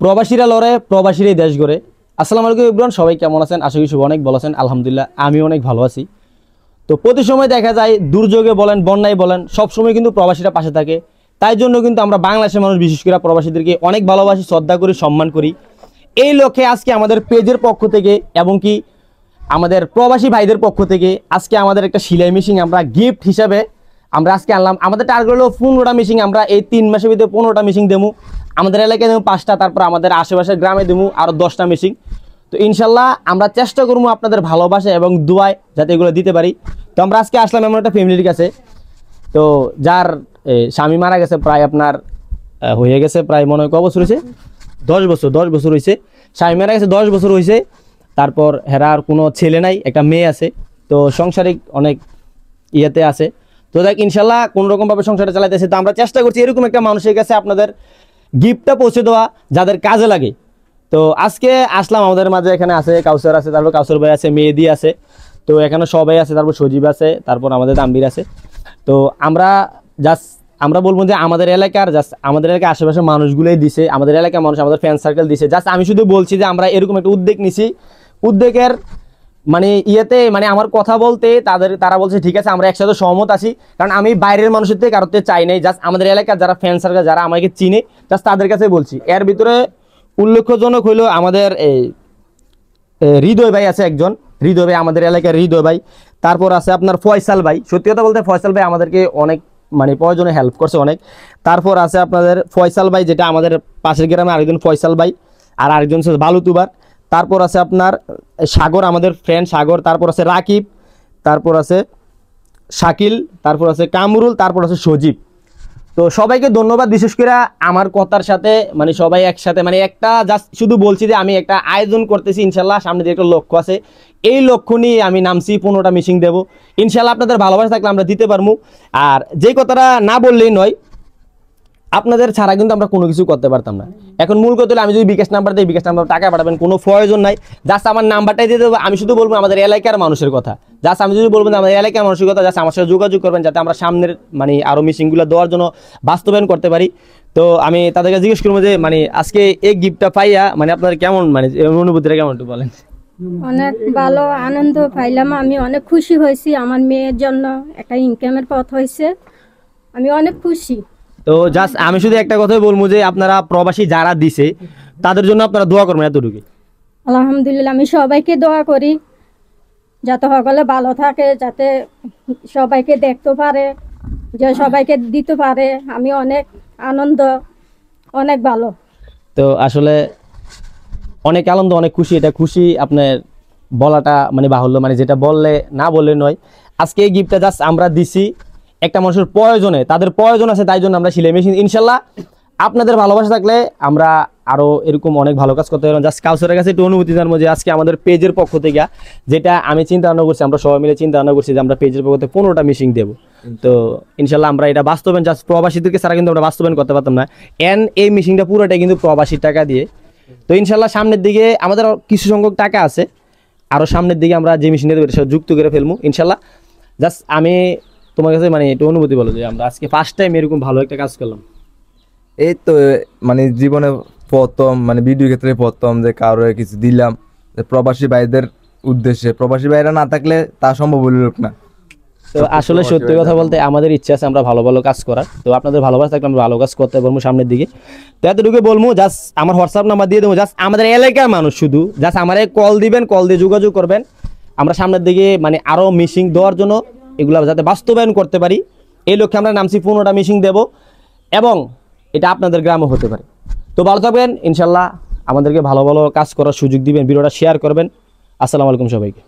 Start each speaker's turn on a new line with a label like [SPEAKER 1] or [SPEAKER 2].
[SPEAKER 1] প্রবাসীরা লড়ে, প্রবাসীরাই দেশ গড়ে। আসসালামু আলাইকুম এভরিওয়ান, সবাই কেমন আছেন? আশা করি সবাই অনেক ভালো আছেন। আলহামদুলিল্লাহ আমি অনেক ভালো আছি। তো প্রতি সময় দেখা যায় দুর্যোগে বলেন, বন্যায় বলেন, সবসময় কিন্তু প্রবাসীরা পাশে থাকে। তাই জন্য কিন্তু আমরা বাংলাদেশের মানুষ বিশেষ করে প্রবাসীদেরকে অনেক ভালোবাসি, শ্রদ্ধা করি, সম্মান করি। এই লক্ষ্যে আজকে আমাদের পেজের পক্ষ থেকে এবং কি আমাদের প্রবাসী ভাইদের পক্ষ থেকে আজকে আমাদের একটা সেলাই মেশিন আমরা গিফট হিসাবে আমরা আজকে আনলাম। আমাদের টার্গেট হলো 15টা মেশিন, আমরা এই 3 মাসের ভিতরে 15টা মেশিন দেবো। আমাদের এলাকায় দেবো 5টা, তারপর আমাদের আশেপাশের গ্রামে দেবো আরও 10টা মেশিন। তো ইনশাল্লাহ আমরা চেষ্টা করবো আপনাদের ভালোবাসা এবং দোয়ায় যাতে এগুলো দিতে পারি। তো আমরা আজকে আসলাম এমন একটা ফ্যামিলির কাছে, তো যার স্বামী মারা গেছে প্রায় আপনার হয়ে গেছে প্রায় মনে হয় ক বছর হয়েছে, 10 বছর হয়েছে। স্বামী মারা গেছে 10 বছর হয়েছে। তারপর হেরার কোনো ছেলে নাই, একটা মেয়ে আছে। তো সাংসারিক অনেক ইয়েতে আছে। তো দেখ ইনশাল্লাহ কোনোরকমভাবে সংসারটা চালাইতেছে। তো আমরা চেষ্টা করছি এরকম একটা মানুষের কাছে আপনাদের গিফটটা পৌঁছে দেওয়া যাদের কাজে লাগে। তো আজকে আসলাম, আমাদের মাঝে এখানে আছে কাউসার আছে, তারপর কাউসার ভাই আছে, মেহেদি আছে, তো এখানে সবাই আছে, তারপর সজীব আছে, তারপর আমাদের তাম্বির আছে। তো আমরা বলবো যে আমাদের এলাকার আমাদের এলাকার আশেপাশের মানুষগুলোই দিছে, আমাদের এলাকার মানুষ, আমাদের ফ্রেন্ড সার্কেল দিছে। আমি শুধু বলছি যে আমরা এরকম একটা উদ্যোগ নিছি। উদ্যোগের মানে ইয়েতে মানে আমার কথা বলতে তারা বলছে ঠিক আছে আমরা একসাথে সহমত আছি, কারণ আমি বাইরের মানুষের থেকে কারোতে চাই নাই। আমাদের এলাকার যারা ফ্রেন্ড সার্কেল, যারা আমাকে চিনে, তাদের কাছে বলছি। এর ভিতরে উল্লেখজনক হইলো আমাদের হৃদয় ভাই আছে একজন, হৃদয় ভাই আমাদের এলাকার হৃদয় ভাই। তারপর আছে আপনার ফয়সাল ভাই, সত্যি কথা বলতে ফয়সাল ভাই আমাদেরকে অনেক মানে প্রয়োজনে হেল্প করছে অনেক। তারপর আছে আপনাদের ফয়সাল ভাই, যেটা আমাদের পাশের গ্রামে আরেকজন ফয়সাল ভাই, আর আরেকজন হচ্ছে বালুতুবার। তারপর আছে আপনার সাগর, আমাদের ফ্রেন্ড সাগর। তারপর আছে রাকিব, তারপর আছে শাকিল, তারপর আছে কামরুল, তারপর আছে সজীব। তো সবাইকে ধন্যবাদ। বিশেষ করে আমার কথার সাথে মানে সবাই একসাথে মানে একটা শুধু বলছি যে আমি একটা আয়োজন করতেছি। ইনশাল্লাহ সামনে দিয়ে একটা লক্ষ্য আছে, এই লক্ষ্য নিয়ে আমি নামছি। 15টা মেশিন দেবো ইনশাল্লাহ। আপনাদের ভালোবাসা থাকলে আমরা দিতে পারবো। আর যে কথাটা না বললেই নয়, আপনাদের ছাড়া কিন্তু আমরা কোনো কিছু করতে পারতাম না। এখন মূল কথা হলো আমি যদি বিকাশ নাম্বার দিই, বিকাশ নাম্বার টাকা পাঠাবেন, কোনো প্রয়োজন নাই। আমার নাম্বারটাই দিয়ে দেবো। আমি শুধু বলবো আমাদের এলাকার মানুষের কথা। আমি যদি বলবো আমাদের এলাকার মানুষের কথা, আমার সাথে যোগাযোগ করবেন, যাতে আমরা সামনের মানে আরও মেশিনগুলো দেওয়ার জন্য বাস্তবায়ন করতে পারি। তো আমি তাদেরকে জিজ্ঞেস করবো যে মানে আজকে এই গিফটটা পাইয়া মানে আপনার কেমন মানে অনুভূতিটা কেমন একটু বলেন।
[SPEAKER 2] অনেক ভালো আনন্দ পাইলাম, আমি অনেক খুশি হয়েছি। আমার মেয়ের জন্য একটা ইনকামের পথ হয়েছে, আমি অনেক খুশি।
[SPEAKER 1] তো আমি শুধু একটা কথাই বলবো যে আপনারা প্রবাসী যারা দিছে তাদের জন্য আপনারা দোয়া করবেন, এতটুকু।
[SPEAKER 2] আলহামদুলিল্লাহ আমি সবাইকে দোয়া করি যাতে সকলে ভালো থাকে, যাতে সবাইকে দেখতে পারে, যে সবাইকে দিতে পারে। আমি অনেক আনন্দ, অনেক ভালো।
[SPEAKER 1] তো আসলে অনেক আনন্দ, অনেক খুশি। এটা খুশি আপনার বলাটা মানে বাহুল্য, মানে যেটা বললে না বললে নয়। আজকে এই গিফটটা আমরা দিছি একটা মানুষের প্রয়োজনে, তাদের প্রয়োজন আছে, তাই জন্য আমরা সেলাই মেশিন। ইনশাল্লাহ আপনাদের ভালোবাসা থাকলে আমরা আরও এরকম অনেক ভালো কাজ করতে পারবো। কাউসারের কাছে একটু অনুমতি জানবো যে আজকে আমাদের পেজের পক্ষ থেকে, যেটা আমি চিন্তা ভাবনা করছি, আমরা সবাই মিলে চিন্তা ভাবনা করছি যে আমরা পেজের পক্ষ থেকে 15টা মেশিন দেবো। তো ইনশাল্লাহ আমরা এটা বাস্তবায়ন প্রবাসীদেরকে ছাড়া কিন্তু আমরা বাস্তবায়ন করতে পারতাম না। এই মেশিনটা পুরোটাই কিন্তু প্রবাসীর টাকা দিয়ে। তো ইনশাল্লাহ সামনের দিকে আমাদের কিছু সংখ্যক টাকা আছে, আরও সামনের দিকে আমরা যে মেশিনটা দেবো সেটা যুক্ত করে ফেলবো ইনশাল্লাহ। আমি তোমার কাছে মানে একটু অনুমতি বলো যে আমরা আজকে ফার্স্ট টাইম এরকম ভালো একটা কাজ করলাম।
[SPEAKER 3] এই তো মানে জীবনে প্রথম মানে ভিডিও ক্ষেত্রে প্রথম যে কারো কিছু দিলাম প্রবাসী ভাইদের উদ্দেশ্যে। প্রবাসী ভাইরা না থাকলে তা সম্ভব হইল না।
[SPEAKER 1] তো আসলে সত্যি কথা বলতে আমাদের ইচ্ছা আছে আমরা ভালো ভালো কাজ করার। তো আপনাদের ভালোবাসা থাকলে আমরা ভালো কাজ করতে পারবো সামনের দিকে। তো এতটুকু বলবো, আমার হোয়াটসঅ্যাপ নাম্বার দিয়ে দেবো। আমাদের এলাকার মানুষ শুধু আমার কল দিবেন, কল দিয়ে যোগাযোগ করবেন। আমরা সামনের দিকে মানে আরও মেশিন দেওয়ার জন্য এগুলো যাতে বাস্তবায়ন করতে পারি, এই লক্ষ্যে আমরা নামছি। 15টা মেশিন দেবো এবং এটা আপনাদের গ্রামও হতে পারে। তো ভালো থাকবেন ইনশাল্লাহ, আমাদেরকে ভালো ভালো কাজ করার সুযোগ দিবেন, ভিডিওটা শেয়ার করবেন। আসসালামু আলাইকুম সবাইকে।